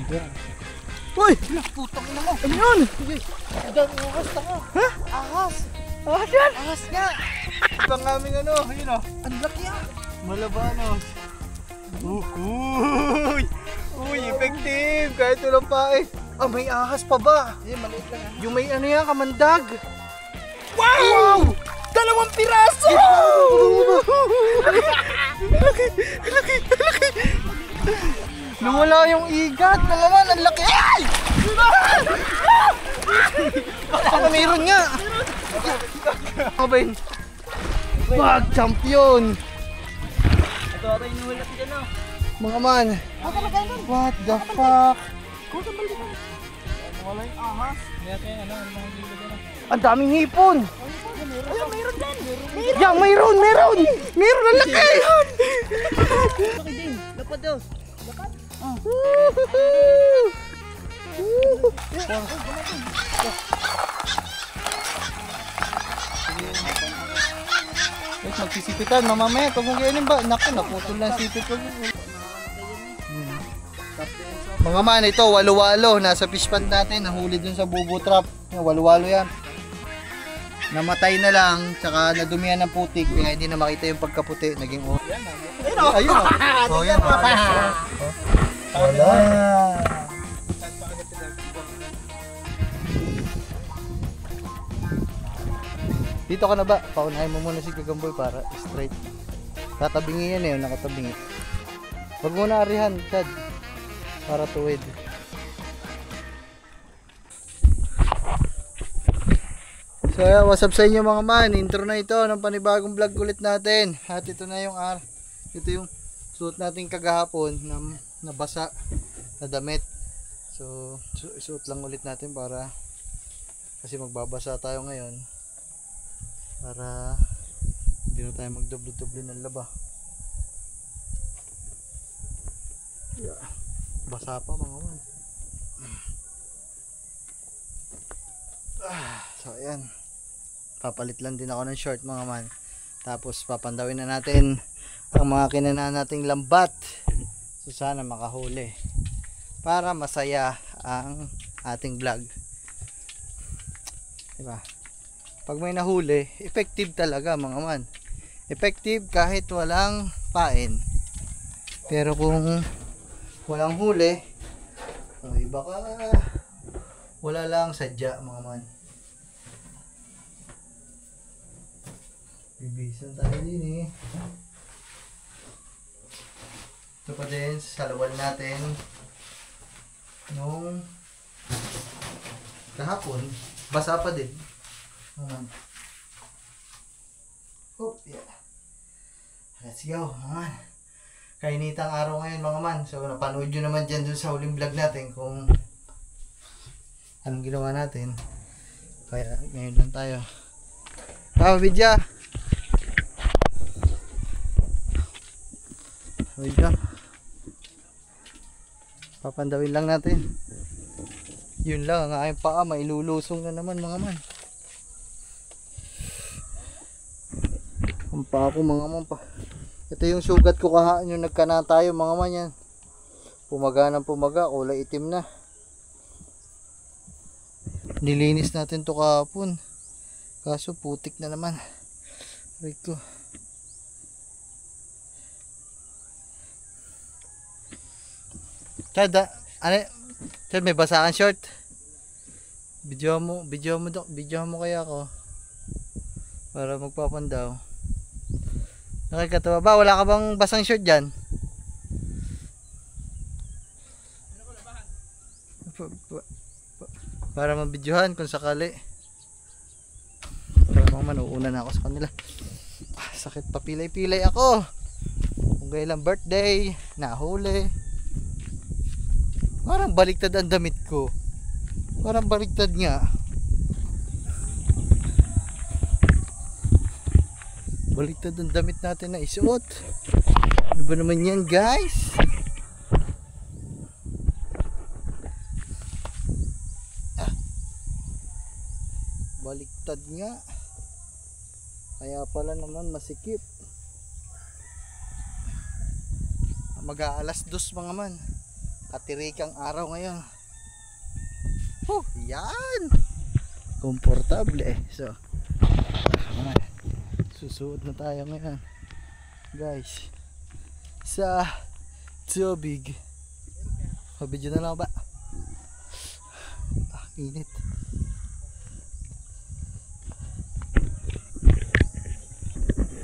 Yan. Uy! Putang ina mo. Ano yun? Diyan, ahas tanga. Ha? Ahas. Ahas yan! Ahas nga. Ibang aming ano, ayun o. Ang laki ah. Malabanos. Uy! Uy, effective! Kahit walang pae. Ah, may ahas pa ba? Maliit lang ah. Yung may ano yan, kamandag. Wow! Dalawang piraso! Laki! Lumala yung igat na naman, ang laki! Ay! Baka mayroon nga! Kabayin! Pag champion! Ito ata yung nuhulat dyan ah. Mga man! What the fuck? Wala yung ahas. Kaya ano mga gila dyan ah. Ang daming hipon! Ayun, mayroon dyan. Yang mayroon! Mayroon ang laki! Laki din. Lapad daw. Lapad? Guys, magsisipitan, mamamaya, kung ganyan ba? Naku, naputol na sipit ko. Mga man, ito, walo-walo. Nasa fish pond natin, nahuli dun sa bubo trap. Walo-walo yan. Namatay na lang, tsaka nadumihan ng putik, kaya hindi na makita yung pagkaputi. Naging oh. Ayun o. Oh, yan. Wala. Dito ka na ba? Paunahin mo muna si Kagamboy para straight. Tatabingi yan eh, nakatabingi. Huwag muna arihan, Chad. Para tuwid. So yeah, what's up sa inyo mga man? Intro na ito ng panibagong vlog ulit natin. At ito na yung ito yung suot natin kagahapon na nabasa na damit. So isuot lang ulit natin para kasi magbabasa tayo ngayon. Para hindi na tayo magdoble-doble ng laba. Yeah. Basa pa mga man. So ayan. Papalit lang din ako ng short mga man. Tapos papandawin na natin ang mga kinana nating lambat. So sana makahuli. Para masaya ang ating vlog. Diba? Pag may nahuli, effective talaga mga man. Effective kahit walang pain. Pero kung walang huli, ay baka wala lang sadya mga man. Bibisan tayo din eh. Ito pa din, salawan natin nung kahapon, basa pa din. Oh, yeah. Let's go, mga man. Kainitang araw ngayon mga man. So napanood nyo naman dyan dun sa huling vlog natin kung anong ginawa natin. Kaya ngayon lang tayo. Vidya! Vidya! Papandawin lang natin. Yun lang, ang aking paa mailulusong na naman mga man. Ang paa ko mga man pa. Ito yung sugat ko kahaan yung nagkana tayo mga man yan. Pumaga ng pumaga, kulay itim na. Nilinis natin to kahapon. Kaso putik na naman. Rico. Chad, Chad, may basakan short. Video mo kaya ako. Para magpapandaw. Nakikatawa ba? Wala ka bang basang short dyan? Para mabidyohan kung sakali. Para mga manuuna na ako sa kanila. Sakit pa, pilay-pilay ako. Kung kailan birthday, nahuli. Parang baliktad ang damit ko. Parang baliktad nga. Baliktad ang damit natin na isuot. Ano ba naman yan guys? Baliktad nga. Kaya pala naman masikip. Mag-aalas 2 mga man. katirikang araw ngayon. Yan. Komportable eh. So, susuot na tayo ngayon. Guys, sa tubig. Video na lang ba? Init.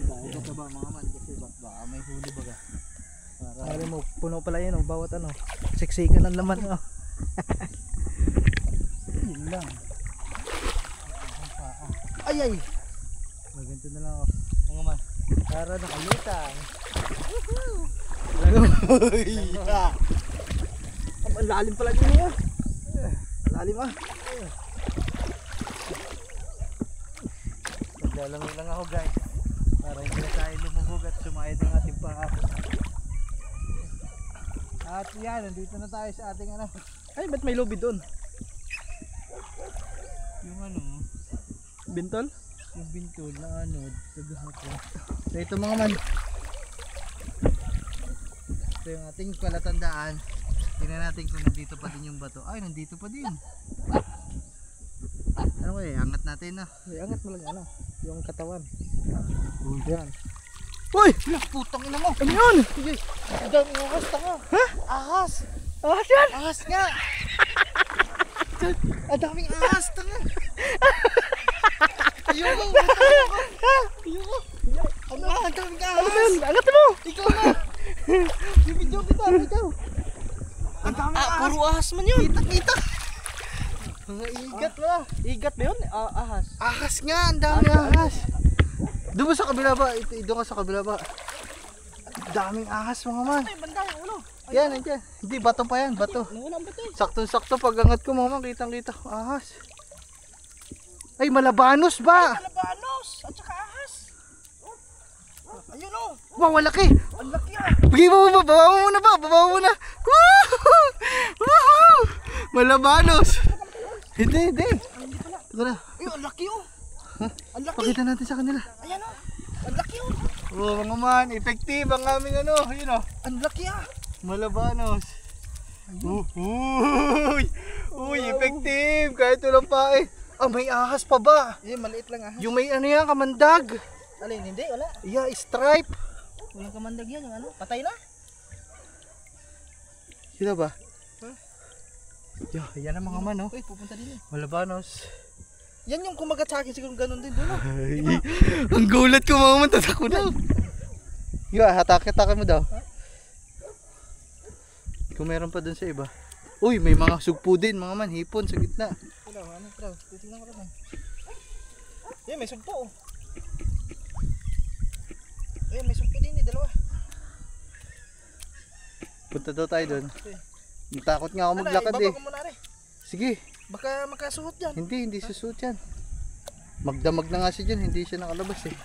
Tayo ka ba mga man? Kasi baka may huli baga. Alam mo, puno pala yan, oh, bawat ano, siksikan ng laman. Oh. Yun lang. Ay ay. Ganito na lang ako. Mga man. Para nakalutan. Ang lalim pala din niya. Lalim ah. Maglalamig lang ako guys. Para hindi na tayo lumubog at sumayad ang ating paa. At yan, nandito na tayo sa ating ano. Ay, ba't may lobby doon? Yung ano, Bintol? yung bintol na ano, kagahapon. So ito mga man. Ito yung ating palatandaan. Tingnan natin kung nandito pa din yung bato. Ay, nandito pa din. Ano kaya, angat natin na. Ay, angat mo lang ano, yung katawan. Uy, Yan. uy! Putang ina mo! Ano yun? Sige, ang daming ahas, tanga. Ha? Ahas! Ahas yan! Ahas nga! Ang daming ahas, tanga. Ayoko! Ayoko! Ano? Ang daming ahas! Ano yun? Angat mo! Ikaw na! Video kita, ikaw! Ang daming ahas! Puro ahas man yun! Kita! Mga igat ba? Igat ba yun? Ahas. Ahas nga! Ang daming ahas! Doon ba sa kabila ba? Doon ka sa kabila ba? Daming ahas mga man! Ay, banda yung ulo! Yan, nandiyan. Hindi, bato pa yan, bato. Nawalan ba ito eh? Saktong-sakto pag angat ko mga man, kitang-kita. Ahas. Ay, malabanos ba? Labanos! At saka ahas! Ayun o! Wow, malaki! Ang laki ah! Bigay mo ba? Bawa mo muna ba? Bawa mo muna! Woohoo! Woohoo! Malabanos! Hindi, hindi. Teka na. Ay, ang laki oh! Ang laki! Pakita natin sa kanila. Ayan oh! Ang laki oh! Oh, mga man, effective ang aming ano. Yun oh. Ang laki ah! Malabanos. Uy! Uy, effective! Kahit walang pae. Ah, may ahas pa ba? Eh, maliit lang ahas. Yung may ano yan, kamandag. Alin, hindi, wala. Yeah, stripe. Walang kamandag yan, yung ano, patay na. Sila ba? Yeah, yan ang mga man oh. Uy, pupunta din eh. Malabanos. Yan yung kumagat sa akin, siguro ganun din doon oh. Ay, ang gulat ko mga man, tatakbo na. Yeah, hatake-take mo daw. Kung meron pa dun sa iba. Uy, may mga sugpo din mga man, hipon sa gitna. Wala, ano, bro, titignan ko rin. Eh, may sugpo oh. Eh, may sugpo din eh, dalawa. Punta daw tayo dun. Natakot nga ako maglakad eh. Ibaba ko muna rin. Sige, Baka makasuot yan. hindi susuot yan. Magdamag na nga siya dyan, hindi siya nakalabas eh.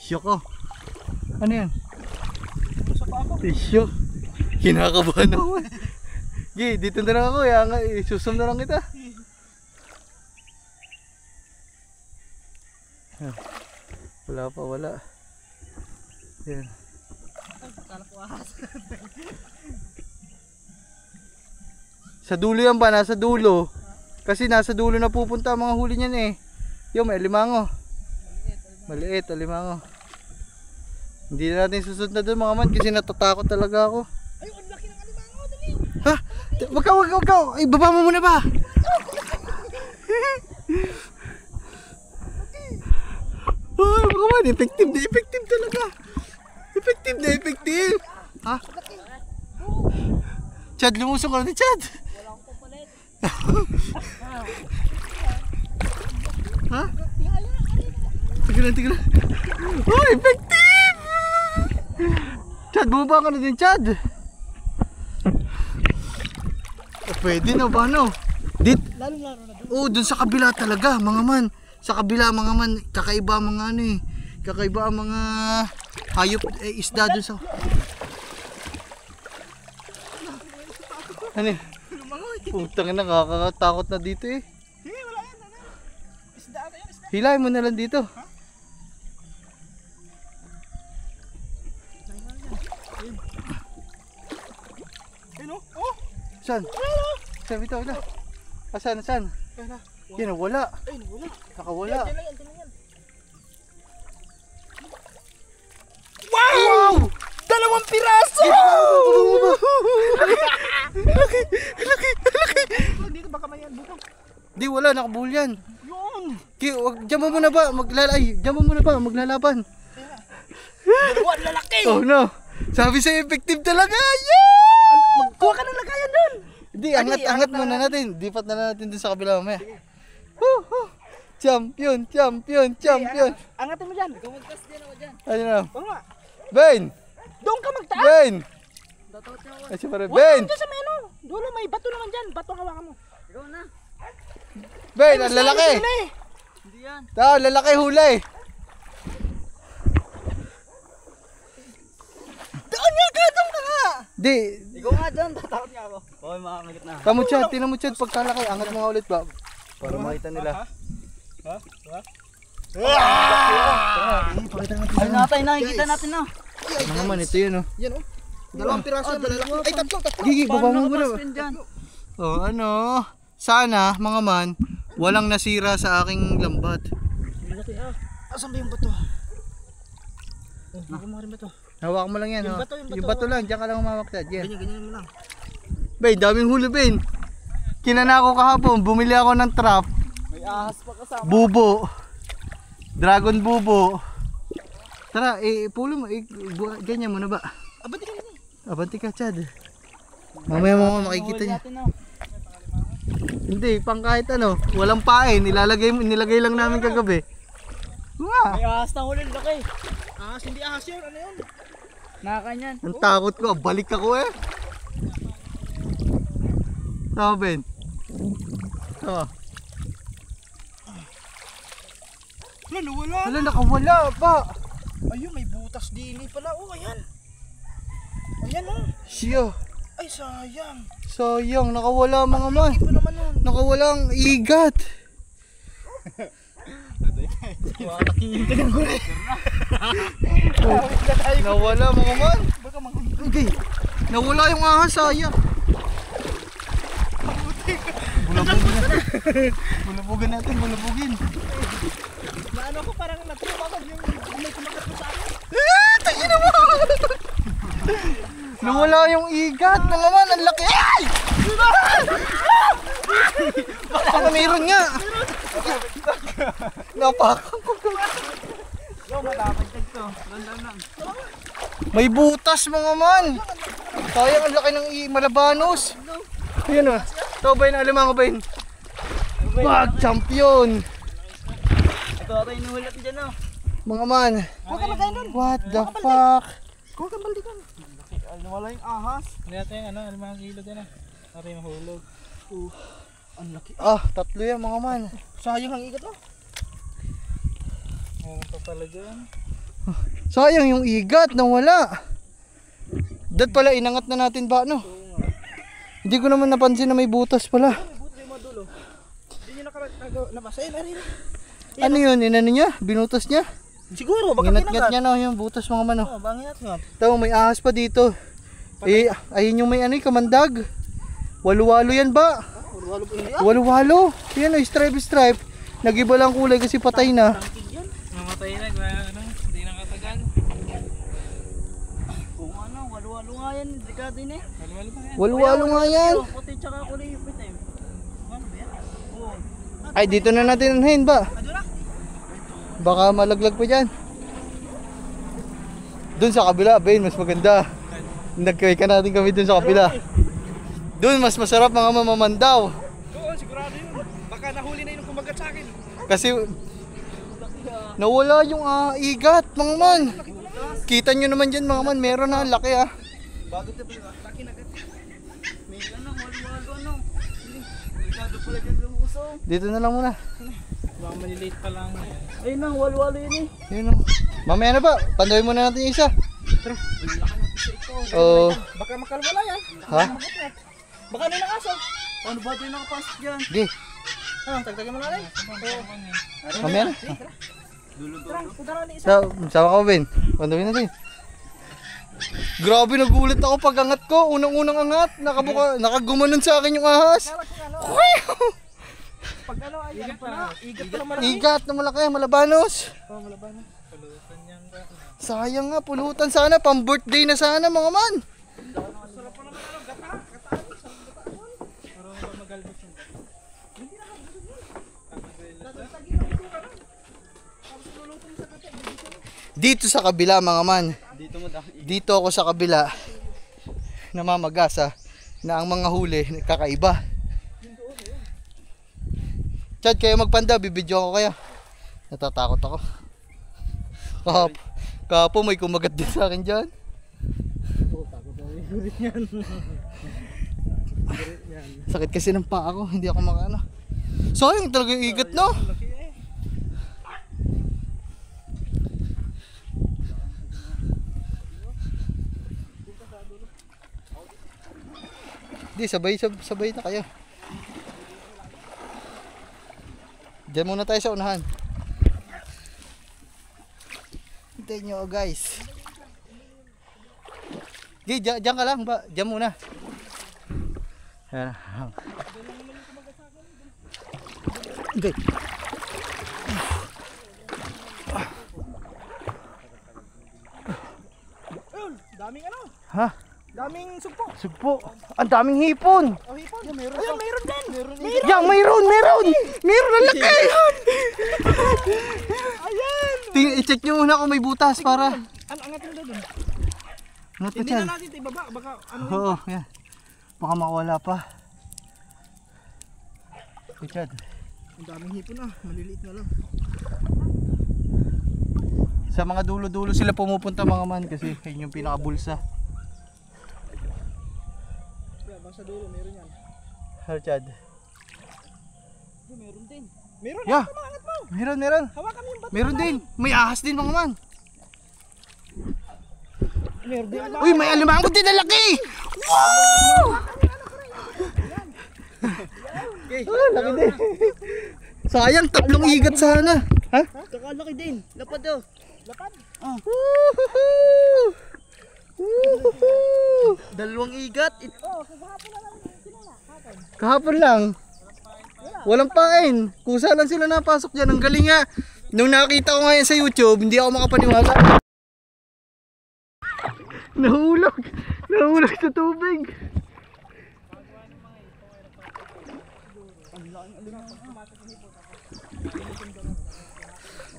Shock oh. Ano yan? Sa pa ako. Tisyo. Kinakabahan ako. Gi, dito na lang ako. Susum na lang kita. Ah, wala pa, wala. Yan. Ay, kala ko ahas. Sa dulo yan ba? Nasa dulo. Kasi nasa dulo na pupunta ang mga huli niyan eh. Yung may alimango. Maliit, alimango. Hindi na natin susunod na doon mga man kasi natatakot talaga ako. Ay, ang laki ng alimango, dali. Ha? Wag ka. Ay, baba mo muna ba? Oh, mga man, effective talaga. Effective. Ha? Chad, lumusong ka na ni Chad. Wala akong papalit. Ha? Tignan. Oh, effective! Chad, bumaba ka na din, Chad. Oh, pwede na ba, no? Lalo-laro na doon. Oh, dun sa kabila talaga, mga man. Sa kabila, mga man, kakaiba mga ano eh. Kakaiba ang mga hayop, isda dun sa... Ano eh? Putang na, nakakatakot na dito eh. Hindi, wala yan. Ano? Isda ata yan, isda. Hilahin mo na lang dito. Ayun oh. Oh. Saan? Saan ito? Wala. Saan? Saan? Yan, wala. Ay, wala. Nakawala. Yan lang yan, yan lang yan. Wow! Dalawang piraso! Laki! Dito baka may yan, bukang. Di, wala. Nakabuhol yan. Yun! Diyan mo muna ba? Diyan mo muna ba? Maglalaban. Dalawa, lalaki! Oh no. Sabi sa'yo, effective talaga. Yeah! Magkuha ka ng lagayan dun! Hindi, angat muna natin. Dipat na natin dun sa kabila mamaya. Champion, champion, champion. Angatin mo dyan. Ikaw magtas din ako dyan. Ano na? Oo nga. Ben! Doon ka magtaas! Ben! Ay, siya pare. Ben! Doon sa may ano. Dulo, may bato naman dyan. Bato hawakan mo. Ikaw na. Ben, ang lalaki! Hindi yan. Tao, lalaki huli. Doon nga ka! Doon ka nga! Di, Ikaw nga dyan. Tatakot nga ako. Okay, makakagit na. tamutsyad, tinamutsyad. Pagkalaki, angat mo nga ulit ba? Para makita nila. Ay natin, nakikita natin na. Mga man, ito yun oh. Yan oh. Dalawang piraso yan, malalaki. Ay, tatlo. Gigi, baba mo muna. Dyan? Oh, ano? Sana, mga man, walang nasira sa aking lambat. Asan ba yung bato? Hindi mo rin bato. Hawak mo lang yan. Yung oh. bato, yung bato. Yung bato lang, diyan ka lang umawaktad. Yan. Ganyan mo lang. Ben, daming huli, Ben. Kinana ko kahapon, bumili ako ng trap. May ahas pa kasama. Bubo. Dragon bubo. Tara, pulo mo. Ganyan mo na ba? Abati ka nito. Abanti ka, Chad. Mamaya mo makikita niya. Hindi, pang kahit ano. Walang pain. Nilagay lang namin kagabi. Nga. May ahas na huli, laki. Ahas, hindi ahas yun. Ano yun? Nakakanyan. Ang takot ko. Balik ako eh. Tama, Ben? Tama. Wala, nawala. Wala, nakawala pa. Ayun, may butas dili pala. Oh, ayan. Ayan oh. Siya. Ay, sayang. Sayang, nakawala mga man. Ito naman yun. Nakawala ang igat. Nawala mga man. Okay. Nawala yung ahas, sayang. Bulabugin natin, bulabugin. Naano ko parang nagpapagod yung may kumagat mo sa akin. Tangina mo! Nawala yung igat, mga man, ang laki. Ay! Baka mayroon nga. Napakang ko. Yo, matapagtag to. Landan lang. May butas mga man. Sayang ang laki ng malabanos. Ayan o. Ito ba yun? Alam mo ba yun? Wag! Champion! Ito ako yung nuhulat dyan oh. Mga man. Huwag ka magayon doon. What the fuck? Huwag kang baldikan. Nawala yung ahas. Ano yata yung ano, alimang kilo din ah. Para yung mahulog. Ang laki. Ah, tatlo yan mga man. Sayang ang igat mo. Meron pa pala dyan. Sayang yung igat, nawala. Dad pala, inangat na natin ba no? Hindi ko naman napansin na may butas pala. May buto yung madulo. Hindi nyo nakalabas. Ayun, arin. Ano yun? Inano niya? Binutas niya? Siguro, baka Ginat-gat kinagat. niya no, yung butas mga man. Oo, bangin natin nga. Tama, may ahas pa dito. Eh, ayun yung may ano, kamandag. Walo-walo yan ba? Walo po hindi ah. Walo-walo. Yan o, stripe. Nag-iba lang kulay kasi patay na. Tangkid yan. Namatay na, ano, hindi nakatagal. Kung ano, walo-walo nga yan. Dekado yun eh. Walo-walo pa yan. Walo-walo nga yan. Puti tsaka kulay yung puti. Ano ba yan? Oo. Ay, dito na natin anahin ba? Ano na? Baka malaglag pa dyan. Doon sa kabila, Ben, mas maganda. Nagkawika natin kami doon sa kabila. Doon mas masarap mga mamamandaw. Oo, sigurado yun. Baka nahuli na yun kumagat sa akin. Kasi nawala yung igat, mga man. Kita nyo naman dyan, mga man. Meron na, laki ah. Bago ito pala. Laki na agad. May ano, walo-walo ano. Dekado pala dyan yung uso. Dito na lang muna. Baka malilate pa lang. Ayun na, walo-walo yun eh. Yun o. Mamaya na ba? Pandoy muna natin yung isa. Laki na ito. Oh, Baka makalwala yan. ha? Baka ano yung aso? Ano ba ito yung nakapasok dyan? Di. Ano, tagtagin mo na rin? Mamaya na. Tara, punta na isa. Sama ka ba, Ben? Pandoy natin. Grabe, nagulat ako pag angat ko. Unang-unang angat. Nakagumanon sa akin yung ahas. Pag ano, ay igat pa. Igat pa naman. Igat na malaki, malabanos. Oh, malabanos. Pulutan niyang ka. Sayang nga, pulutan sana. Pang birthday na sana mga man. Sarap pa naman ano, gata. Gataan. Sarap gataan. Parang ba magalbos yun. Hindi na magalbos yun. Tatagin ang ito ka lang. Tapos lulutong sa kate. Dito sa kabila mga man. Dito mo dahil. Dito ako sa kabila. Namamagasa na ang mga huli kakaiba. Chad, kayo magpanda, bibidyo ako kaya. Natatakot ako. Kahapon may kumagat din sa akin dyan. Takot ako. Gurit yan. Sakit kasi ng paa ko, hindi ako makano. Sayang talaga yung igat, no? Laki eh. Hindi, sabay na kayo. Diyan muna tayo sa unahan. Hintayin nyo guys. Di, diyan ka lang ba? Diyan muna. Yan. Okay. Ayun, daming ano? Ha? Daming sugpo. Sugpo. Ang daming hipon. Oh, hipon. Ayun, mayroon din. Yan, mayroon. Meron ang laki. Ayan. I-check nyo muna kung may butas para. Ano, angatin daw dun. Angat pa Hindi dyan. na natin ito ibaba. Baka ano yun. Oo, yan. Baka makawala pa. Richard. Ang daming hipon ah. Maliliit na lang. Sa mga dulo-dulo sila pumupunta mga man kasi yun yung pinakabulsa. Kaya basta dulo, meron yan. Richard. Meron din. Meron. Yeah. Angat mo. Meron. Hawakan mo yung bato. Meron din. May ahas din mga man. Meron din. Uy, may alimango din na laki! Wow! Laki din. Sayang, 3 igat sana. Ha? Saka laki din. Lapad daw. Lapad. Woohoo! Woohoo! 2 igat. Oh, kagahapon na lang sinala. Kahapon lang. Walang pain. Kusa lang sila napasok dyan. Ang galing nga. Nung nakita ko ngayon sa YouTube, hindi ako makapaniwala. Nahulog sa tubig.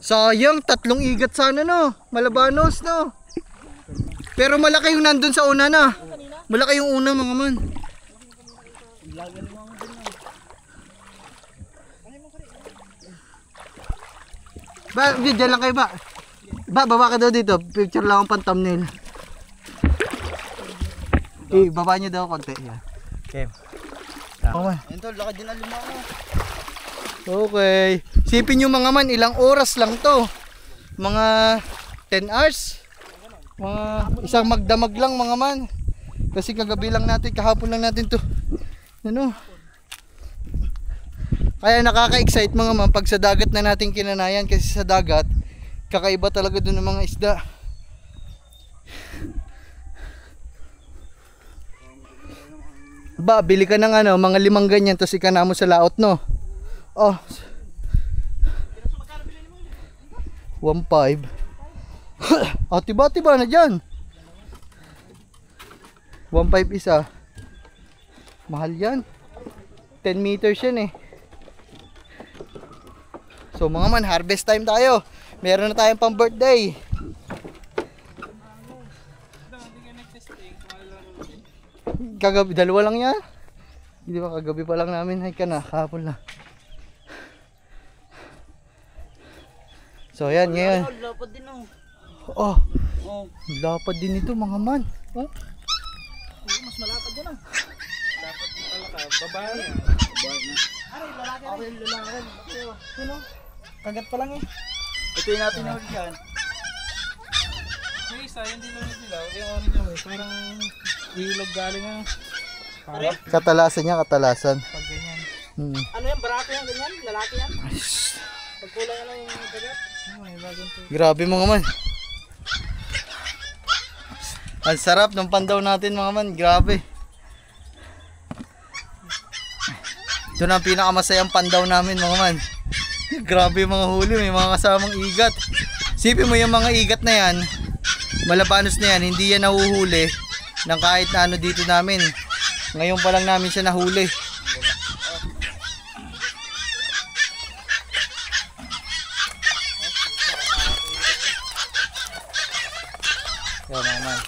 Sayang, 3 igat sana no. Malabanos no. Pero malaki yung nandun sa una na. Malaki yung una mga man. Ba, dyan lang kayo ba? Baba ka daw dito. Picture lang ang pang thumbnail. Baba nyo daw konti. Yan. Okay. Okay. Ayun tol, laki din ang limango. Okay. Sipin nyo mga man, ilang oras lang to. Mga 10 hours. Mga isang magdamag lang mga man. Kasi kagabi lang natin, kahapon lang natin to. Ano? Kaya nakaka-excite mga man pag sa dagat na natin kinanayan. Kasi sa dagat, kakaiba talaga dun ng mga isda. Ba, bili ka ng ano, mga 5 ganyan, tapos ikana mo sa laot, no? Oh. 1.5. Tiba-tiba na dyan. 1.5 isa. Mahal yan. 10 meters yan eh. So mga man, harvest time tayo. Meron na tayong pang birthday. Kagabi, 2 lang yan. Hindi ba kagabi pa lang namin, ay ka na, kahapon lang. So yan, ngayon. Lapad din oh. Oh, Oh. lapad din ito mga man. Oh. Mas malapad yan ah. Lapad din pala ka. Babae na. Ay, lalaki rin. Lalaki rin. Sino? Kagat pa lang eh. Ito yung natin na dyan. Yung isa, hindi lang nila. Yung ano niya eh. Parang ilog galing ah. Parang Katalasan niya, katalasan. pag ganyan. Ano yan? Barako yan? Ganyan? Lalaki yan? Pagkulay na lang yung kagat. May bagong to. Grabe mga man. Ang sarap ng pandaw natin mga man, grabe. Ito na ang pinakamasayang pandaw namin mga man. Grabe yung mga huli, may mga kasamang igat. Sipin mo yung mga igat na yan, malabanos na yan, hindi yan nahuhuli ng kahit na ano dito namin. Ngayon pa lang namin siya nahuli. Yan mga man.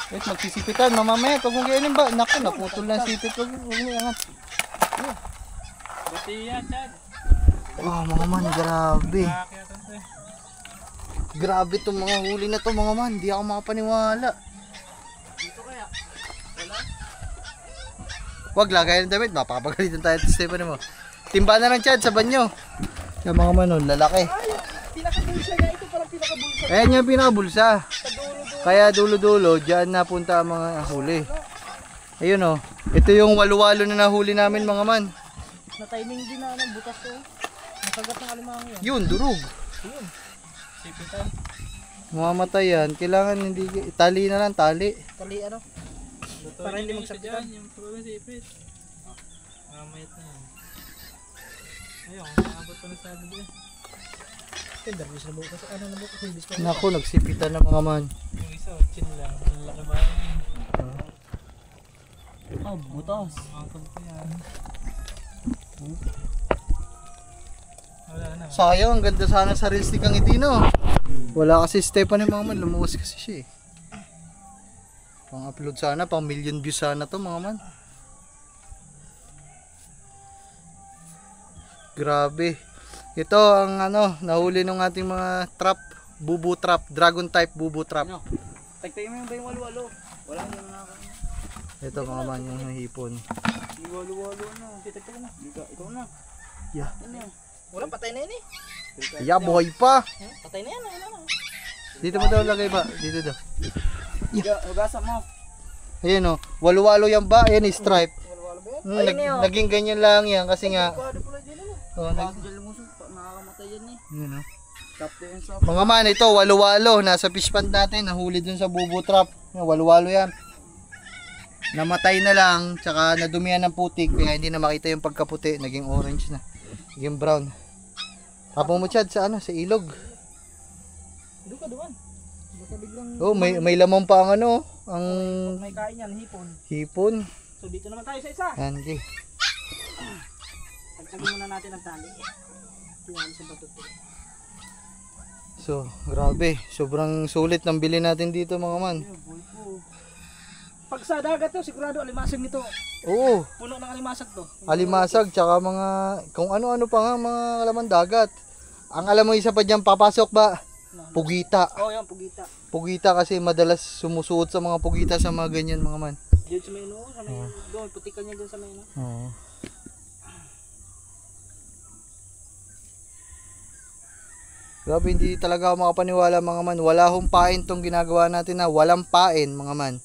Wait, magsisipitan, mamamaya, kung ganyan ba? Naku, naputol lang sipit. Huwag mo iangat. Buti yan, Chad. Oh, mga man, grabe. Kakakyatan to eh. Grabe itong mga huli na to mga man. Hindi ako makapaniwala. Dito kaya? Wala? Huwag lagay ng damit. Mapapagalitan tayo sa Stephanie mo. Timba na lang Chad sa banyo. Yung mga man, oh, lalaki. Pinakabulsa niya. Ito parang pinakabulsa. Ayan yung pinakabulsa. Kaya dulo-dulo, dyan napunta ang mga huli. Ayun oh. Ito yung walo-walo na nahuli namin mga man. Na-timing din na ng butas to. Nakagat ng alimango yan. Yun, durog. Yun. Sipitan. Mamamatay yan. Kailangan hindi, tali na lang, tali. Tali ano? Luto Para hindi yung magsakitan. isa dyan, yung puro sipit. Mamayat na yan. Ayun, nakabot pa na sa atin dyan. Darbis na bukas. Ano na bukas? Hindi ko. Naku, nagsipitan na mga man. Yung isa, chin lang. Ang laki ba yan? Oh, butas. Makakab ko yan. Wala na. Sayang, ang ganda sana sa reels ni Kang Idino. Wala kasi Stephanie mga man, lumuwas kasi siya eh. Pang-upload sana, pang million views sana to mga man. Grabe. Ito ang ano, nahuli ng ating mga trap, bubu trap, dragon type bubu trap. Ano? Tagtayin mo yung ba yung walo-walo? Wala yung nakakanya. Ito mga man, yung hipon. Yung walo-walo na. Titagtag na. Ikaw na. Yeah. Ano yan? Wala, patay na yan eh. Yeah, buhay pa. Patay na yan. Wala na. Dito mo daw lagay ba? Dito daw. Hugasan mo. Ayan oh, walo-walo yan ba? Ayan, stripe. Walo-walo ba yan? Hmm, naging ganyan lang yan kasi nga. Pwede pala din ano. Oh, Bakit dyan lumusog? Nakakamatay yan eh. Yun, oh. Tap to yan sa... Mga man, ito, walo-walo. Nasa fish pond natin. Nahuli dun sa bubo trap. Walo-walo yan. Namatay na lang. Tsaka nadumihan ng putik. Kaya hindi na makita yung pagkaputi. Naging orange na. Naging brown. Tapong mo Chad sa ano, sa ilog. Doon ka doon. Baka biglang... Oh, may lamang pa ang ano. Ang Pag may kain yan, hipon. hipon. So dito naman tayo sa isa. Yan, okay. Tagtagin muna natin ang tali. Tingnan sa bato to. So, grabe. Sobrang sulit ng bili natin dito mga man. Boy po. Pag sa dagat to, sigurado alimasag nito. Oo. Puno ng alimasag to. Alimasag, tsaka mga, kung ano-ano pa nga mga laman dagat. Ang alam mo isa pa dyan, papasok ba? Pugita. Oh, yan, pugita. Pugita kasi madalas sumusuot sa mga pugita sa mga ganyan mga man. Diyan sa may no, sa may doon, putikan niya diyan sa may no. Oo. Grabe, hindi talaga ako makapaniwala mga man. Wala hong pain tong ginagawa natin na walang pain mga man.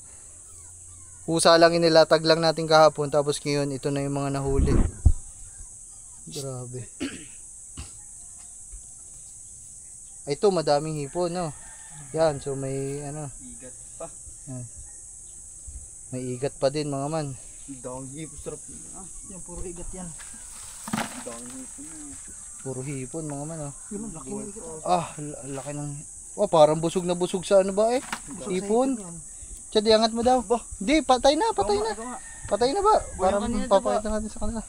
Husa lang inilatag lang natin kahapon tapos ngayon ito na yung mga nahuli. Grabe. Ito madaming hipon no. Yan, so may ano. Igat pa. Yan. May igat pa din mga man. Dong hipon sarap. Ah, yan puro igat yan. Dong hipon. Puro hipon mga man oh. Yun, laki ng igat. Ah, laki ng... Oh, parang busog na busog sa ano ba eh? Hipon. Chad, iangat mo daw. Hindi, patay na, patay na. Patay na ba? Para papakita natin sa kanila.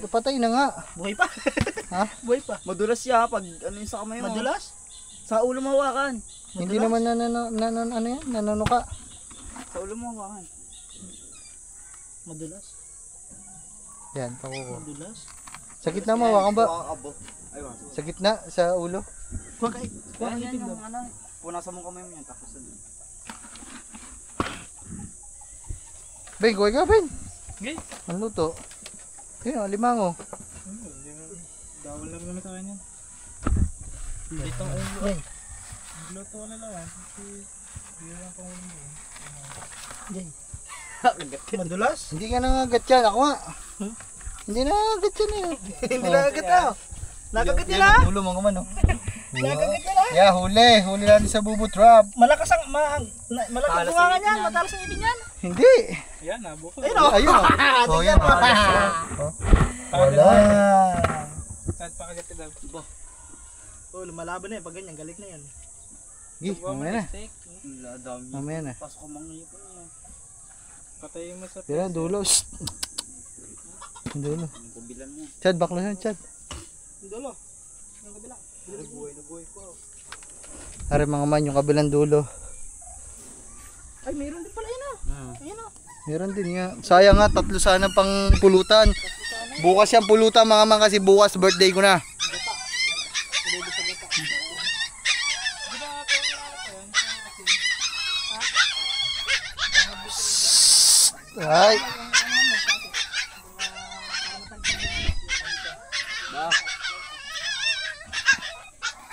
Patay na nga. Buhay pa. Ha? Buhay pa. Madulas siya pag ano yung sa kamay mo. Madulas? Sa ulo mo hawakan. Hindi naman ano yan, nananuka. Sa ulo mo hawakan. Madulas? Yan, pakuko. Madulas? Sa gitna mo, hawakan ba? Sa gitna, sa ulo. Kuha kay. Kuha yan yung ano. Punasan mo kamay mo yan tapos ano. Ben, kuhay ka, Ben. Okay. Ang luto. Yun, limango. Bawal lang naman sa kanya. Pilit ang ulo. Yan. Luto nila yan. Kasi hindi lang pang ulo doon. Yan. Madulas? Hindi ka nangagat yan. Ako nga. Hindi nangagat yan eh. Hindi lang agad na. Nakagat Yan nila. ang ulo mga man. Oh. Nakagat nila. Yeah, huli. Huli natin sa bubo trap. Malakas ang malakas ang bunga niyan. Matalas ang ibig niyan. Hindi. Yan na, buko. Ayun oh. Oh, yan. Oh. Wala. Saan pa kagat daw? Ba. Oh, lumalaban na eh. Pag ganyan, galit na yan. Gi, mamaya na. Wala, dami. Mamaya na. Pasok ko mga ipon niya. Patayin mo sa Tira, dulo. Shh. Dulo. Ang kubilan mo. Chad, baklasan, Chad. dulo. Ang kabila. Nabuhay ko. Are mga man, yung kabilang dulo. Ay, mayroon din pala yun ah. Ayun ah. Meron din nga. Sayang nga, 3 sana pang pulutan. Bukas yan pulutan mga man kasi bukas birthday ko na. Ay.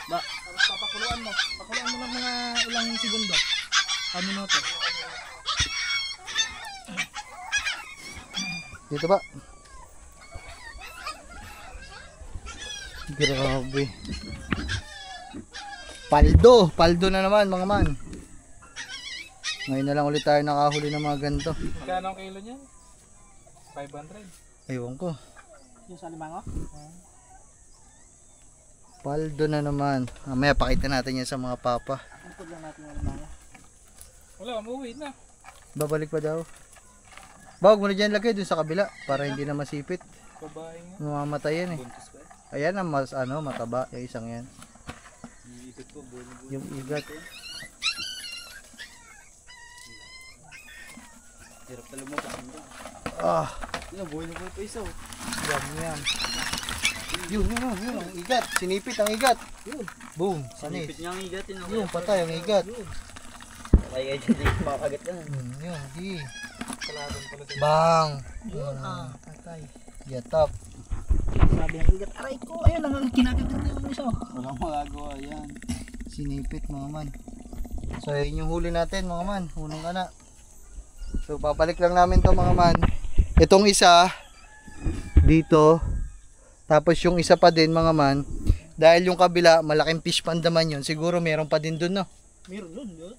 Tapos papakuluan mo. Pakuluan mo ng mga ilang segundo. Minuto. Dito ba? Grabe. Paldo na naman mga man. Ngayon na lang ulit tayo nakahuli ng mga ganito. Magkano ang kilo niyan? 500. Ewan ko. Yung sa limango? Paldo na naman. Mamaya pakita natin yan sa mga papa. Angkod lang natin yung limango. Wala, umuwi na. Babalik pa daw. Bawag mo na dyan lagay dun sa kabila para hindi na masipit. Babae nga. Mamamatay yan eh. Buntis pa eh. Ayan ang mas mataba. Yung isang yan. Yung ikot ko, buhay. Yung igat. Hirap na lumabas. Ah. Yan, buhay na buhay pa isa oh. Yan. Yun. Ang igat. Sinipit ang igat. Yun. Boom. Panis. Sinipit niya ang igat yun. Yun, patay ang igat. Kaya dyan yung makakagat yan. Yun, di. Kalaban pala din. Bang. Yun patay. Yatap. Sabi ng igat. Aray ko, ayun lang ang kinagat yung isa. Walang magagawa yan. Sinipit mga man. So yun yung huli natin mga man. Unang ka na. So papalik lang namin to mga man. Itong isa dito. Tapos yung isa pa din mga man. Dahil yung kabila malaking fish pandaman yun. Siguro meron pa din dun no. Meron yun.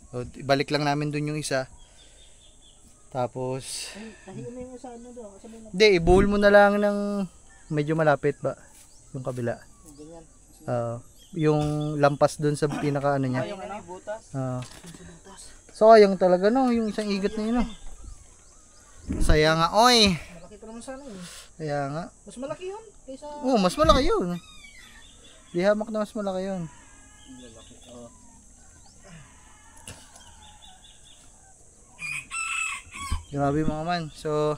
So, ibalik lang namin dun yung isa. Tapos Tahiin mo yung isa ano doon. Kasi may hindi, ibuhol mo na lang ng medyo malapit ba yung kabila. ganyan. Yung lampas dun sa pinaka ano niya. Yung ano? Butas. Sayang talaga no, yung isang igat na yun no. Sayang nga, oy. Malaki pa naman sana yun. Kaya nga. Mas malaki yun. Kaysa... Oh, mas malaki yun. Di hamak na mas malaki yun. Grabe mga man. So,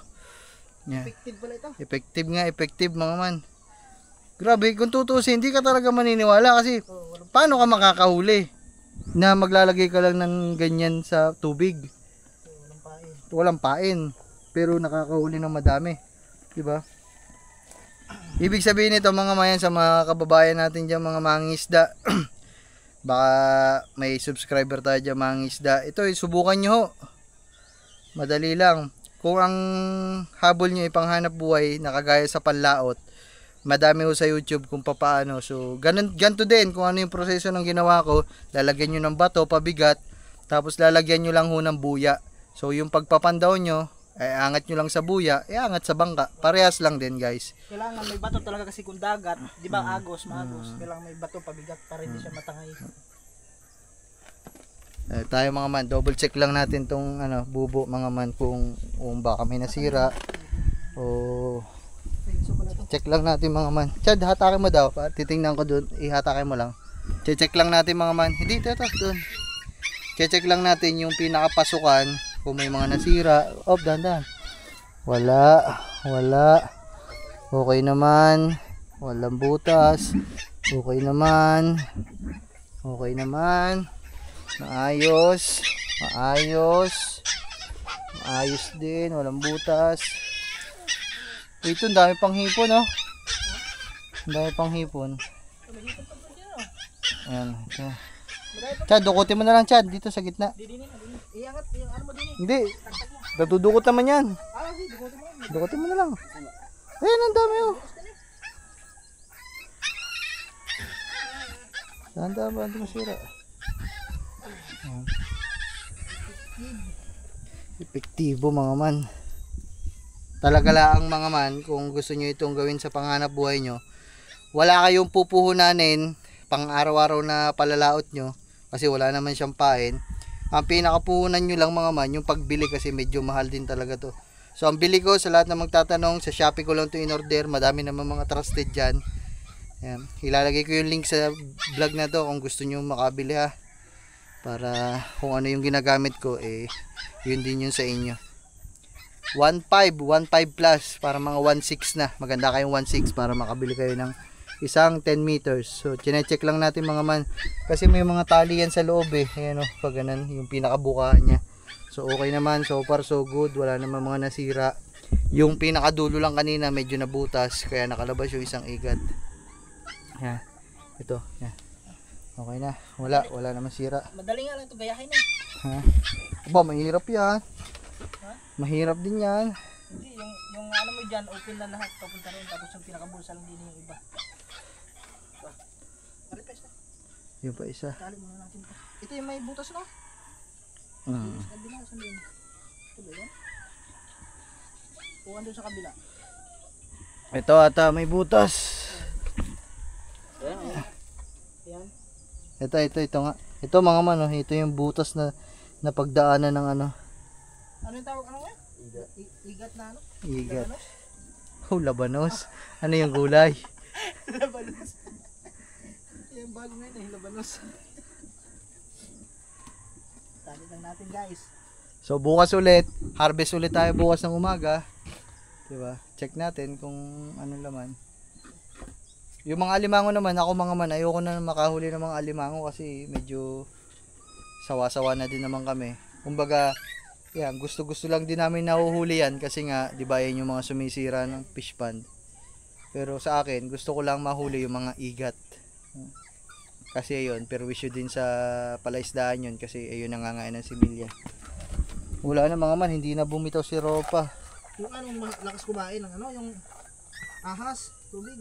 yeah. Effective pala ito. Effective mga man. Grabe, kung tutusin, hindi ka talaga maniniwala kasi paano ka makakahuli na maglalagay ka lang ng ganyan sa tubig? Walang pain. Walang pain, pero nakakahuli ng madami. Diba? Ibig sabihin nito mga mayan sa mga kababayan natin dyan, mga mangingisda. Baka may subscriber tayo dyan mangingisda. Ito, subukan nyo ho. Madali lang. Kung ang habol nyo ipanghanap buhay, nakagaya sa panlaot, madami ho sa YouTube kung papaano. So, ganito din kung ano yung proseso ng ginawa ko. Lalagyan nyo ng bato, pabigat, tapos lalagyan nyo lang ho ng buya. So, yung pagpapandaw nyo, angat nyo lang sa buya, angat sa bangka. Parehas lang din guys. Kailangan may bato talaga kasi kung dagat, di ba agos, maagos. Kailangan may bato pabigat para hindi siya matangay. Tayo mga man, double check lang natin tong bubo mga man kung baka may nasira o check lang natin mga man. Chad, hatakin mo daw, titingnan ko doon, ihatakin mo lang. Check lang natin mga man. Hindi, ito doon. Check lang natin yung pinakapasukan kung may mga nasira. Dandan. Wala. Okay naman. Walang butas. Okay naman. Maayos din, walang butas. Ito, ang dami pang hipon, oh. Ang dami pang hipon. Ayan. Chad, dukutin mo na lang, Chad. Dito sa gitna. Iangat, yung ano mo din eh. Hindi. Natudukot naman yan. Sige, dukutin mo. Dukutin mo na lang. Ayan, ang dami oh. Tanda ba? Hindi masira. Ayan. Epektibo mga man. Talaga lang mga man, kung gusto nyo itong gawin sa panghanap buhay nyo, wala kayong pupuhunanin pang araw-araw na palalaot nyo kasi wala naman siyang pain. Ang pinakapuhunan nyo lang mga man, yung pagbili kasi medyo mahal din talaga to. So ang bili ko sa lahat na magtatanong, sa Shopee ko lang to in order, madami naman mga trusted dyan. Ayan. Ilalagay ko yung link sa vlog na to kung gusto nyo makabili ha. Para kung ano yung ginagamit ko, yun din yun sa inyo. 1.5 plus para mga 1.6 na. Maganda kayong 1.6 para makabili kayo ng isang 10 meters. So chinecheck lang natin mga man kasi may mga tali yan sa loob ayan o, pag ganun yung pinakabukaan nya. So okay naman, so far so good, wala naman mga nasira. Yung pinakadulo lang kanina medyo nabutas kaya nakalabas yung isang igat. Yan. Ito, yan. Okay na, wala naman sira. Madali nga lang ito gayahin eh. Ha? Aba, mahirap yan. Ha? Mahirap din yan. Hindi, yung ano mo dyan, open na lahat, papunta rin, tapos yung pinakabulsa lang din yung iba. Maripes na. Yung pa isa. Tali muna natin ito. Ito yung may butas no? Hmm. Sa kabila, saan din? Ito ba yan? O andun sa kabila? Ito ata may butas. Yan. Ito nga. Ito mga man, ito yung butas na pagdaanan ng ano. Ano yung tawag? Ano nga? Igat na ano? Igat. Oh, labanos. Ano yung gulay? Labanos. Yung bago ngayon eh, labanos. Tali lang natin guys. So bukas ulit, harvest ulit tayo bukas ng umaga. 'Di ba? Check natin kung anong laman. Yung mga alimango naman, ako mga man, ayoko na makahuli ng mga alimango kasi medyo sawa-sawa na din naman kami. Kumbaga, yan, gusto lang din namin nahuhuli yan kasi nga, di ba yan yung mga sumisira ng fish pond. Pero sa akin, gusto ko lang mahuli yung mga igat. Kasi ayun, perwisyo din sa palaisdaan yun kasi ayun nangangain ng similya. Wala na mga man, hindi na bumitaw si Ropa. Yung anong lakas kumain ng ano, yung ahas, tubig.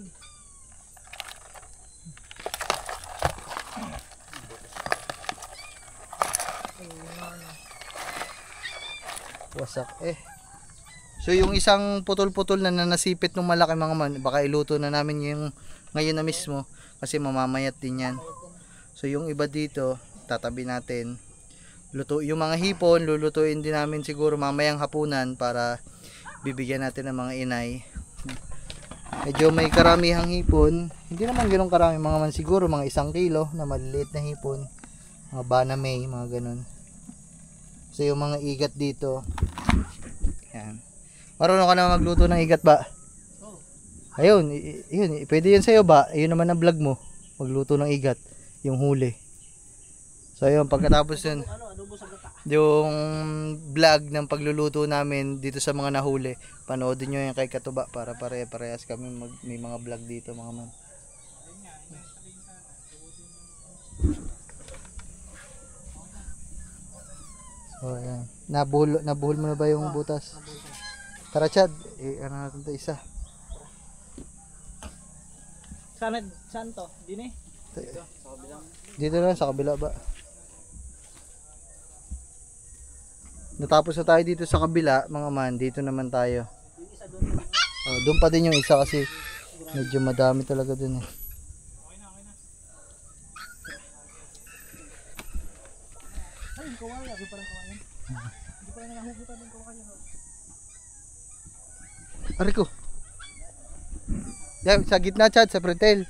Wasak So yung isang putol-putol na nasipit ng malaki mga man, baka iluto na namin yung ngayon na mismo kasi mamamayat din yan. So yung iba dito, tatabi natin. Luto yung mga hipon, lulutuin din namin siguro mamayang hapunan para bibigyan natin ng mga inay. Medyo may karamihang hipon, hindi naman ganoong karami mga man, siguro mga 1 kilo na maliliit na hipon. Mga banamay, mga ganun. So yung mga igat dito, yan. Marunong ka na magluto ng igat ba? Ayun, yun, pwede yun sa'yo ba? Ayun naman ang vlog mo, magluto ng igat, yung huli. So ayun, pagkatapos yun, yung vlog ng pagluluto namin dito sa mga nahuli, panoodin nyo yung kay Katuba para pare-parehas kami may mga vlog dito mga man. So ayan, nabuhol mo na ba yung butas? Tara Chad, ano natin ito isa. Saan to? Dini? Dito lang sa kabila ba? Natapos na tayo dito sa kabila mga man, dito naman tayo. Doon pa din yung isa kasi medyo madami talaga dun eh. Ay, kawali. Ako parang kawali. Hindi pa rin nakahugutan ng kawali. Ariko. Yan, sa gitna Chad, sa pretel.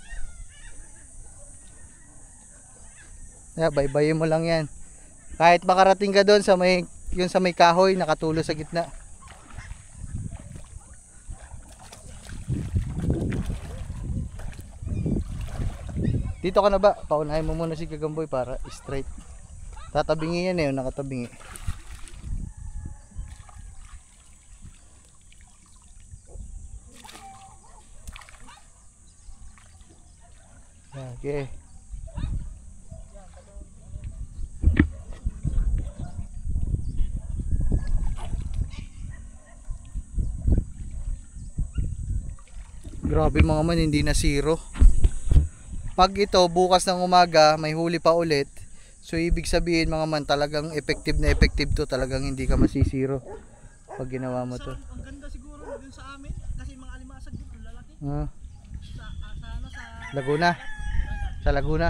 Baybayin mo lang yan. Kahit makarating ka doon sa may yung sa may kahoy nakatulo sa gitna. Dito ka na ba? Paunahin mo muna si Gagamboy para straight. Tatabingi yan yung nakatabingi. Okay. Grabe mga man, hindi na zero. Pag ito bukas ng umaga may huli pa ulit, so ibig sabihin mga man talagang effective na effective to, talagang hindi ka masisiro pag ginawa mo to. Ang ganda siguro dun sa amin kasi mga alimasag dito ang lalaki. Sa Laguna. Sa Laguna.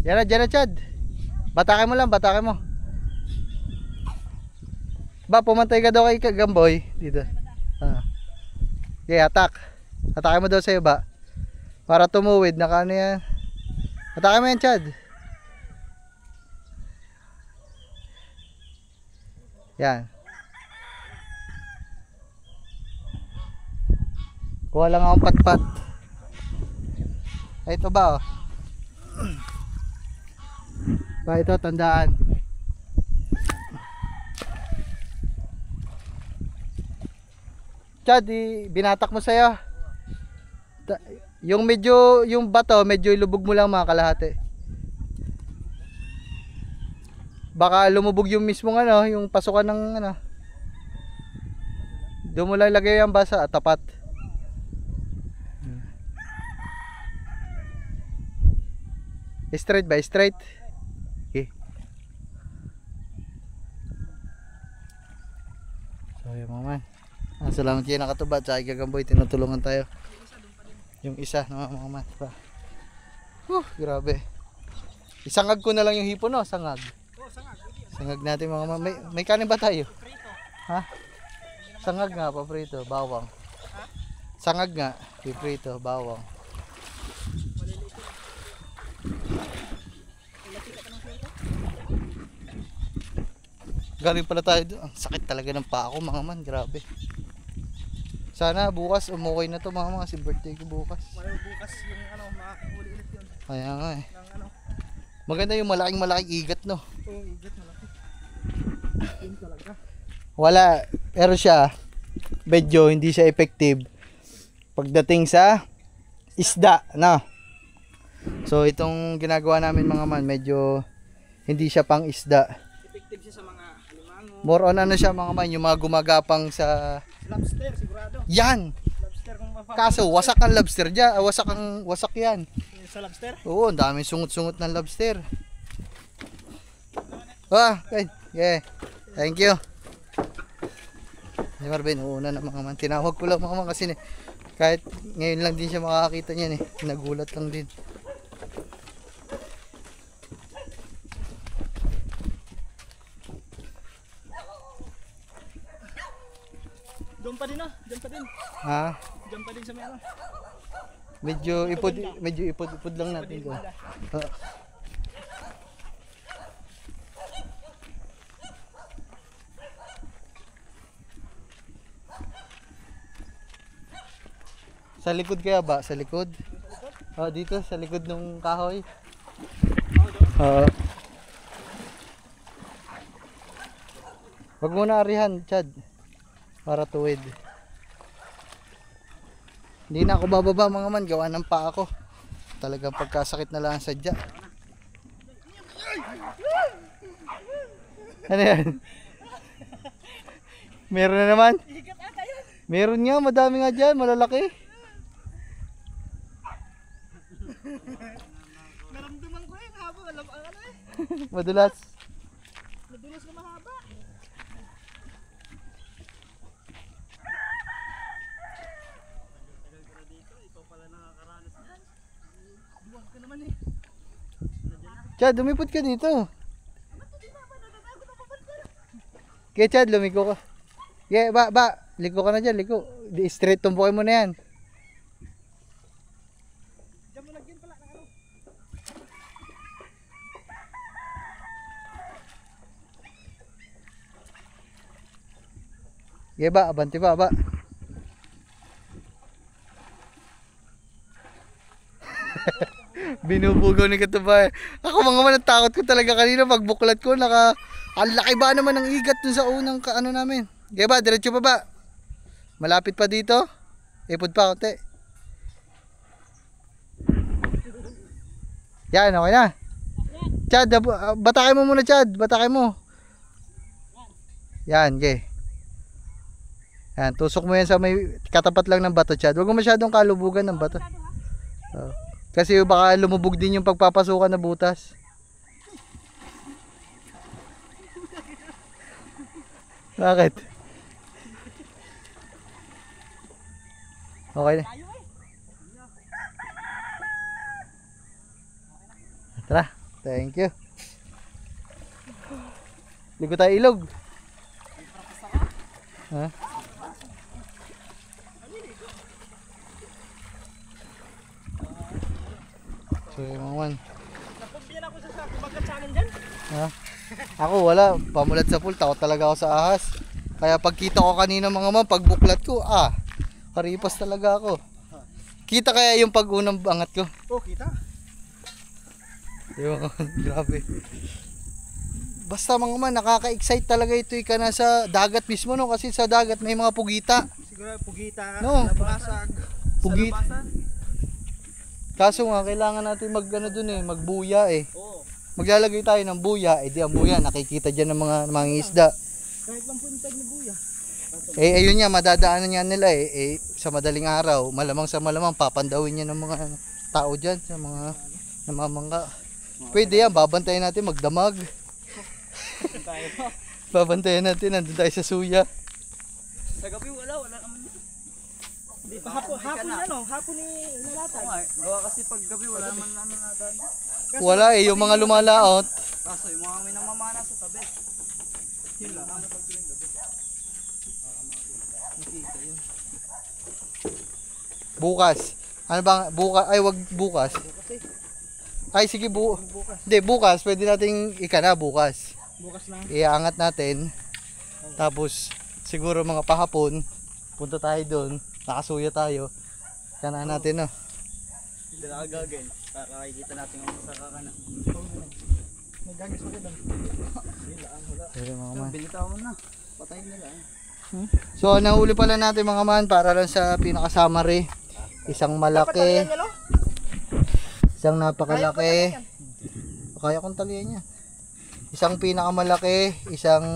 Yan na Chad. Batakin mo lang, batakin mo. Ba, pumantay ka daw kay Gamboy dito. Okay, attack. Atakin mo daw sa'yo ba? Para tumuwid, naka ano yan. Atakin mo yan, Chad. Yan. Kuha lang akong patpat. Ay, ito ba oh. Ba, ito, tandaan. Chad, binatak mo sa'yo. Yung medyo, yung bato, medyo ilubog mo lang mga kalahati. Baka lumubog yung mismong ano, yung pasukan ng ano. Doon mo lang lagay yung basa, tapat. Straight ba? Straight? Okay. So yun mga man. Salamat kayo nakatubad sa Gagamboy, tinutulungan tayo. Yung isa mga man. Grabe. Isangag ko na lang yung hipon no, sangag. Sangag natin mga man. May kanin ba tayo? Ha? Sangag nga, paprito, bawang. Sangag nga, piprito, bawang. Galing pala tayo doon. Ang sakit talaga ng paa ko mga man, grabe. Sana bukas umukay na to mga kasi birthday ko bukas. bukas yung ano, makakahuli ulit yun. Kaya nga eh. Ng ano, Maganda yung malaking igat no. yung igat malaki. Yun talaga. Wala, pero siya medyo hindi siya effective pagdating sa isda no. So itong ginagawa namin mga man, medyo hindi siya pang isda. Effective siya sa mga alimango. More on ano siya mga man, yung mga gumagapang sa Lobster sigurado. yan. Lobster kung mapapag. Kaso wasak ang lobster dyan, wasak yan. Sa lobster? Oo, ang daming sungot-sungot ng lobster. Okay. Yeah. Thank you. Si Marvin, uuna na mga man. Tinawag ko lang mga man kasi kahit ngayon lang din siya makakita niyan eh. Nagulat lang din. Doon pa din ah, doon pa din. Ha? Doon pa din sa meron. Medyo ipod lang natin doon. Sa likod kaya ba? Sa likod? Dito sa likod ng kahoy. Oo. Wag mo na arihan, Chad. Para tuwid. Hindi na ako bababa mga man, gawa ng paa ko. Talagang pagkasakit na lang sadya. Ano yan? Meron na naman? Meron nga, madami nga dyan, malalaki. Naramdaman ko yung haba, alam ang ano eh. Madulas. Nadulas na mahaba. Buwag ka naman eh. Chad, lumipot ka dito. Kaya Chad, lumiko ka. Kaya liko ka na dyan, liko. Straight tumpukin mo na yan. Diyan mo lagyan pala ng ano. Kaya abanti ba. Binubugaw ni Katubay. Ako mga man, takot ko talaga kanina pagbuklat ko. Ang laki ba naman ng igat dun sa unang ano namin. Kaya ba, diretso pa ba? Malapit pa dito? Ipod pa konti. Yan, okay na. Chad, batakay mo muna Chad. Batakay mo. Yan, okay. Yan, tusok mo yan sa may katapat lang ng bato, Chad. Huwag mo masyadong kalubugan ng bato. Oh. Kasi baka lumubog din yung pagpapasukan na butas. Bakit? Okay na. Tara, thank you. Ligo tayo ilog. Ha? So yung mga man. Napagbiyan ako sa kumagat sa amin dyan. Ha? Ako wala, pamulat sa pool, takot talaga ako sa ahas. Kaya pagkita ko kanina mga man, pagbuklat ko, karipas talaga ako. Kita kaya yung pag-unang angat ko? Oh, kita. Yung grabe. Basta mga man, nakaka-excite talaga ito ka na sa dagat mismo, no? Kasi sa dagat may mga pugita. Siguro pugita, No. labasag, Pugit. sa labasan. Kaso nga, kailangan natin magbuya eh. Oo. Maglalagay tayo ng buya, di ang buya, nakikita dyan ng mga isda. Kahit lang puntag na buya. Ayun nga, madadaanan nga nila sa madaling araw, malamang sa malamang, papandawin niya ng mga tao dyan, sa mga namamangka. Pwede yan, babantayan natin magdamag. Babantayan natin, nandun tayo sa suya. Sa gabi wala naman. Di ba hapon ni nalatag. Gawa kasi pag gabi wala naman natin. Wala yung mga lumalaot. Kaso yung mga may namamana sa tabi. Yun lang. Nakita yun. Bukas. Ano bang bukas? Ay, wag bukas. Ay, sige Hindi, bukas. Pwede nating ikana bukas. Bukas lang. Iaangat natin. Tapos, siguro mga pahapon, punta tayo doon. Nakasuya tayo. Kana natin, no? Hindi na agagin. Para makikita natin kung masaka ka na. Nagagis mo doon. Pero mga man. Bilita mo na. Patayin nila. So, nahuli pala natin mga man para lang sa pinaka-summary. Isang malaki. Isang napakalaki. Kaya kong talian niya. Isang pinakamalaki, isang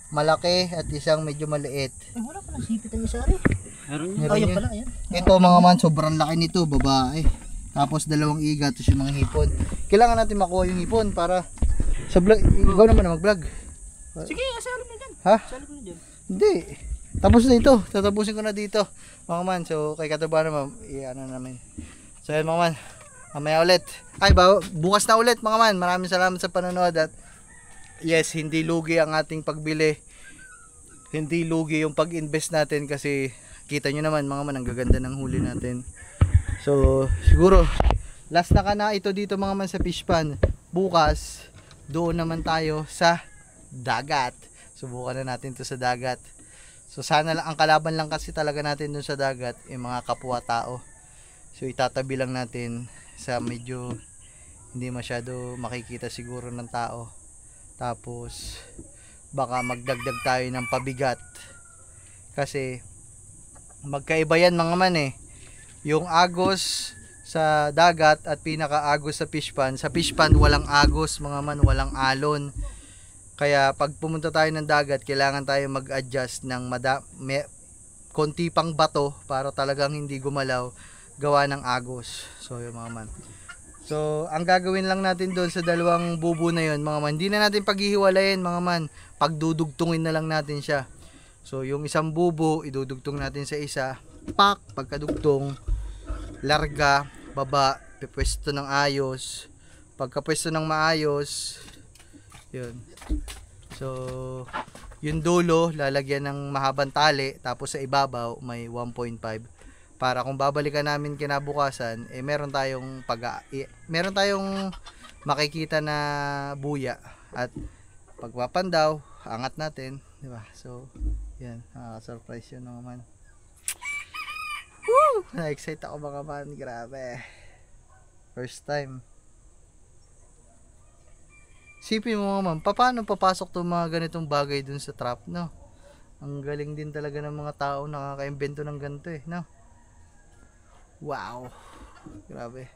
malaki, at isang medyo maliit. Ay, wala pala sipit ang isa rin. Meron Meron Ayun yun. pala, ayan. Ito mga man, sobrang laki nito, babae. Tapos dalawang iga, tapos yung mga hipon. Kailangan natin makuha yung hipon para sa vlog. Ikaw naman na mag-vlog. Sige, asalin mo dyan. Ha? Asalin mo dyan. Hindi. Tapos na ito. Tatapusin ko na dito. Mga man, so kay Katuba naman, i-ano namin. So yan mga man, mamaya ulit. Ay, bukas na ulit mga man. Maraming salamat sa panonood at yes, hindi lugi ang ating pagbili. Hindi lugi yung pag-invest natin kasi kita nyo naman mga man, ang gaganda ng huli natin. So, siguro, last na ka na ito dito mga man sa fish pan. Bukas, doon naman tayo sa dagat. Subukan na natin to sa dagat. So, sana lang, ang kalaban lang kasi talaga natin doon sa dagat, yung mga kapwa-tao. So, itatabi lang natin sa medyo hindi masyado makikita siguro ng tao. Tapos, baka magdagdag tayo ng pabigat. Kasi, magkaiba yan mga man eh. Yung agos sa dagat at pinaka-agos sa fish pan. Sa fish pan, walang agos mga man, walang alon. Kaya, pag pumunta tayo ng dagat, kailangan tayo mag-adjust ng konti pang bato para talagang hindi gumalaw gawa ng agos. So, yung mga man. So, ang gagawin lang natin doon sa dalawang bubo na yun, mga man, hindi na natin paghihiwalayin, mga man. Pagdudugtungin na lang natin siya. So, yung isang bubo, idudugtong natin sa isa. Pak, pagkadugtong, larga, baba, pipwesto ng ayos. Pagkapwesto ng maayos, yun. So, yung dulo, lalagyan ng mahabang tali, tapos sa ibabaw, may 1.5. Para kung babalikan namin kinabukasan, meron tayong meron tayong makikita na buya at pagpapandaw, angat natin, di ba? So, yan, surprise yun naman. Woo! Na-excite ako mga man, grabe. First time. Sipin mo mga man, paano papasok itong mga ganitong bagay dun sa trap, no? Ang galing din talaga ng mga tao nakaka-invento ng ganito eh, no? Wow, grabe.